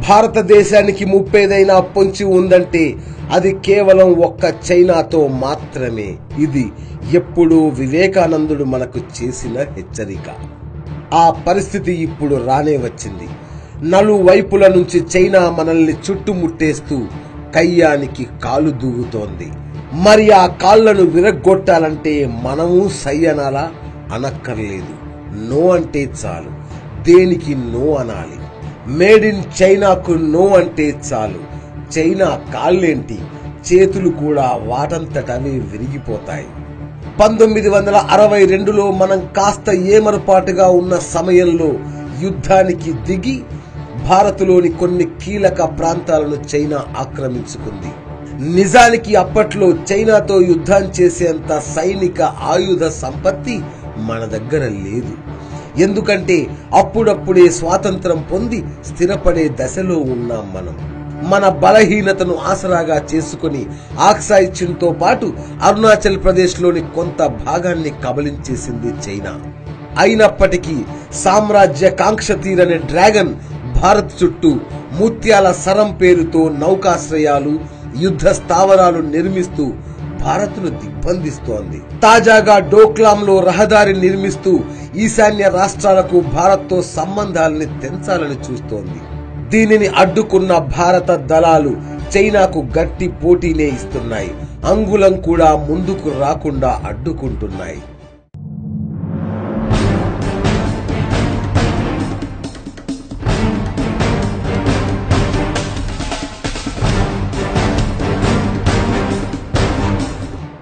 భారతదేశానికి ముప్పేదైనా పొంచి ఉందంటే అది కేవలం ఒక్క చైనాతో మాత్రమే. ఇది ఎప్పుడూ వివేకానందుడు మనకు చేసిన హెచ్చరిక. ఆ పరిస్థితి ఇప్పుడు రానే వచ్చింది. నలువైపుల నుంచి చైనా మనల్ని చుట్టుముట్టేస్తూ కయ్యానికి కాలు దూవుతోంది. మరి ఆ కాళ్లను విరగ్గొట్టాలంటే మనము సై అనాలా? అనక్కర్లేదు. నో అంటే చాలు. దేనికి నో అనాలి? మేడ్ ఇన్ చైనాకు నో అంటే చాలు. చైనా కాళ్ళేంటి, చేతులు కూడా వాటంతటవే విరిగిపోతాయి. 1962లో మనం కాస్త ఏమరపాటుగా ఉన్న సమయంలో యుద్ధానికి దిగి భారత్లోని కొన్ని కీలక ప్రాంతాలను చైనా ఆక్రమించుకుంది. నిజానికి అప్పట్లో చైనాతో యుద్ధం చేసేంత సైనిక ఆయుధ సంపత్తి మన దగ్గర లేదు. ఎందుకంటే అప్పుడప్పుడే స్వాతంత్రం పొంది స్థిరపడే దశలో ఉన్నాం మనం. మన బలహీనతను ఆసరాగా చేసుకుని ఆక్సాయ్ చిన్ తో పాటు అరుణాచల్ ప్రదేశ్ లోని కొంత భాగాన్ని కబలించేసింది చైనా. అయినప్పటికీ సామ్రాజ్య కాంక్ష తీరని డ్రాగన్ భారత్ చుట్టూ ముత్యాల సరం పేరుతో నౌకాశ్రయాలు, యుద్ధ స్థావరాలు నిర్మిస్తూ భారత్ను దిగ్బంధిస్తోంది. తాజాగా డోక్లాంలో రహదారి నిర్మిస్తూ ఈశాన్య రాష్ట్రాలకు భారత్తో సంబంధాలని తెంచాలని చూస్తోంది. దీనిని అడ్డుకున్న భారత దళాలు చైనాకు గట్టి పోటీనే ఇస్తున్నాయి. అంగుళం కూడా ముందుకు రాకుండా అడ్డుకుంటున్నాయి.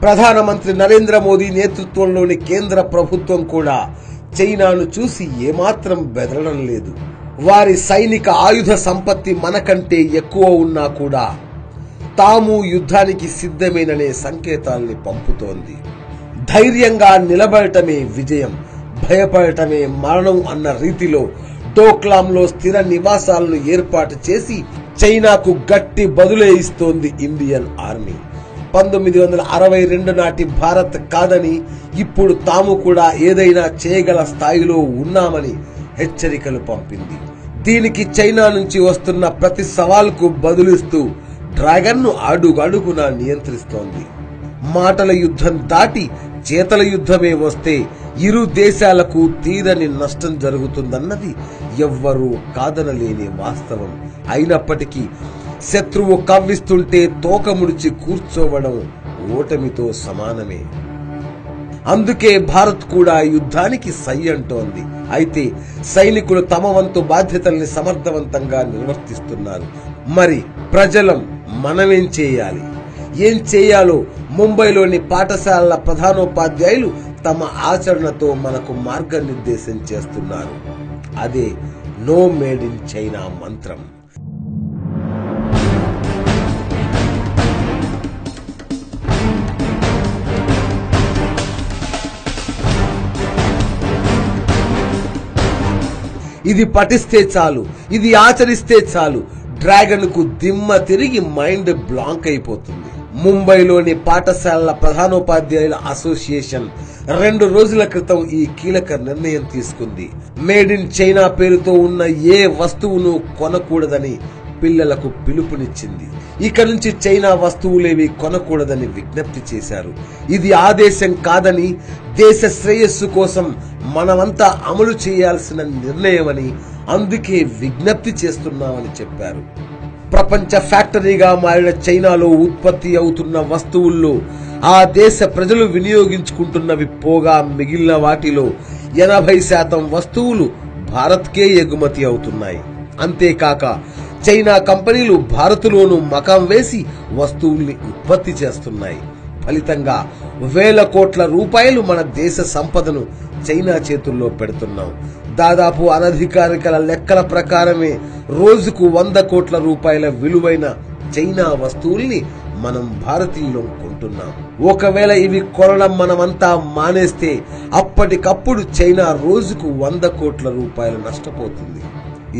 ప్రధానమంత్రి నరేంద్ర మోదీ నేతృత్వంలోని కేంద్ర ప్రభుత్వం కూడా చైనాను చూసి ఏమాత్రం బెదరడం లేదు. వారి సైనిక ఆయుధ సంపత్తి మనకంటే ఎక్కువ ఉన్నా కూడా తాము యుద్ధానికి సిద్ధమేననే సంకేతాల్ని పంపుతోంది. ధైర్యంగా నిలబడటమే విజయం, భయపడటమే మరణం అన్న రీతిలో డోక్లాంలో స్థిర నివాసాలను ఏర్పాటు చేసి చైనాకు గట్టి బదులే ఇస్తోంది ఇండియన్ ఆర్మీ. 1962 నాటి భారత్ కాదని, ఇప్పుడు తాము కూడా ఏదైనా చేయగల స్థాయిలో ఉన్నామని హెచ్చరికలు పంపింది. దీనికి చైనా నుంచి వస్తున్న ప్రతి సవాల్కు బదులిస్తూ డ్రాగన్ను అడుగడుగునా నియంత్రిస్తోంది. మాటల యుద్ధం దాటి చేతల యుద్ధమే వస్తే ఇరు దేశాలకు తీరని నష్టం జరుగుతుందన్నది ఎవ్వరూ కాదనలేని వాస్తవం. అయినప్పటికీ శత్రువు కవ్విస్తుంటే తోక ముడిచి కూర్చోవడం ఓటమితో సమానమే. అందుకే భారత్ కూడా యుద్ధానికి సై అంటోంది. అయితే సైనికులు తమ వంతు బాధ్యతల్ని సమర్థవంతంగా నిర్వర్తిస్తున్నారు. మరి ప్రజలం మనమేం చేయాలి? ఏం చేయాలో ముంబైలోని పాఠశాలల ప్రధానోపాధ్యాయులు తమ ఆచరణతో మనకు మార్గనిర్దేశం చేస్తున్నారు. అదే నో మేడ్ ఇన్ చైనా మంత్రం. ఇది పఠిస్తే చాలు, ఇది ఆచరిస్తే చాలు, డ్రాగన్ కు దిమ్మ తిరిగి మైండ్ బ్లాంక్ అయిపోతుంది. ముంబైలోని పాఠశాలల ప్రధానోపాధ్యాయుల అసోసియేషన్ 2 రోజుల క్రితం ఈ కీలక నిర్ణయం తీసుకుంది. మేడ్ ఇన్ చైనా పేరుతో ఉన్న ఏ వస్తువును కొనకూడదని పిల్లలకు పిలుపునిచ్చింది. ఇక నుంచి చైనా వస్తువులేవి కొనకూడదని విజ్ఞప్తి చేశారు. ఇది ఆదేశం కాదని, దేశ శ్రేయస్సు కోసం మనమంతా అమలు చేయాల్సిన నిర్ణయమని, అందుకే విజ్ఞప్తి చేస్తున్నామని చెప్పారు. ప్రపంచ ఫ్యాక్టరీగా మారిన చైనాలో ఉత్పత్తి అవుతున్న వస్తువుల్లో ఆ దేశ ప్రజలు వినియోగించుకుంటున్నవి పోగా మిగిలిన వాటిలో 80% వస్తువులు భారత్కే ఎగుమతి అవుతున్నాయి. అంతేకాక చైనా కంపెనీలు భారత్లోనూ మకాం వేసి వస్తువుల్ని ఉత్పత్తి చేస్తున్నాయి. ఫలితంగా వేల కోట్ల రూపాయలు మన దేశ సంపదను చైనా చేతుల్లో పెడుతున్నాం. దాదాపు అనధికారిక లెక్కల ప్రకారమే రోజుకు 100 కోట్ల రూపాయల విలువైన చైనా వస్తువుల్ని మనం భారతీయులం కొంటున్నాం. ఒకవేళ ఇవి కొనడం మనమంతా మానేస్తే అప్పటికప్పుడు చైనా రోజుకు 100 కోట్ల రూపాయలు నష్టపోతుంది.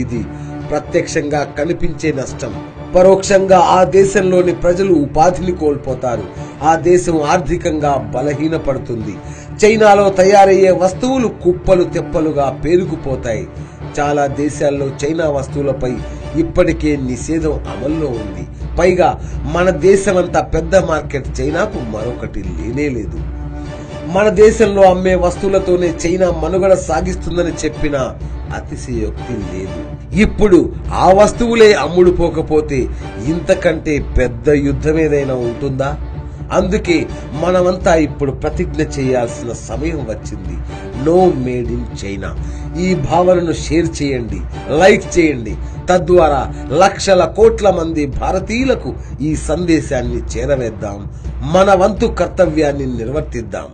ఇది ప్రత్యక్షంగా కనిపించే నష్టం. పరోక్షంగా ఆ దేశంలోని ప్రజలు ఉపాధిని కోల్పోతారు. ఆ దేశం ఆర్థికంగా బలహీనపడుతుంది. చైనాలో తయారయ్యే వస్తువులు కుప్పలు తెప్పలుగా పేరుకుపోతాయి. చాలా దేశాల్లో చైనా వస్తువులపై ఇప్పటికే నిషేధం అమల్లో ఉంది. పైగా మన దేశమంతా పెద్ద మార్కెట్ చైనాకు మరొకటి లేనేలేదు. మన దేశంలో అమ్మే వస్తువులతోనే చైనా మనుగడ సాగిస్తుందని చెప్పిన అతిశయోక్తి లేదు. ఇప్పుడు ఆ వస్తువులే అమ్ముడు పోకపోతే ఇంతకంటే పెద్ద యుద్ధం ఏదైనా ఉంటుందా? అందుకే మనమంతా ఇప్పుడు ప్రతిజ్ఞ చేయాల్సిన సమయం వచ్చింది. No made in China. ఈ భావనను షేర్ చేయండి, లైక్ చేయండి. తద్వారా లక్షల కోట్ల మంది భారతీయులకు ఈ సందేశాన్ని చేరవేద్దాం. మన వంతు కర్తవ్యాన్ని నిర్వర్తిద్దాం.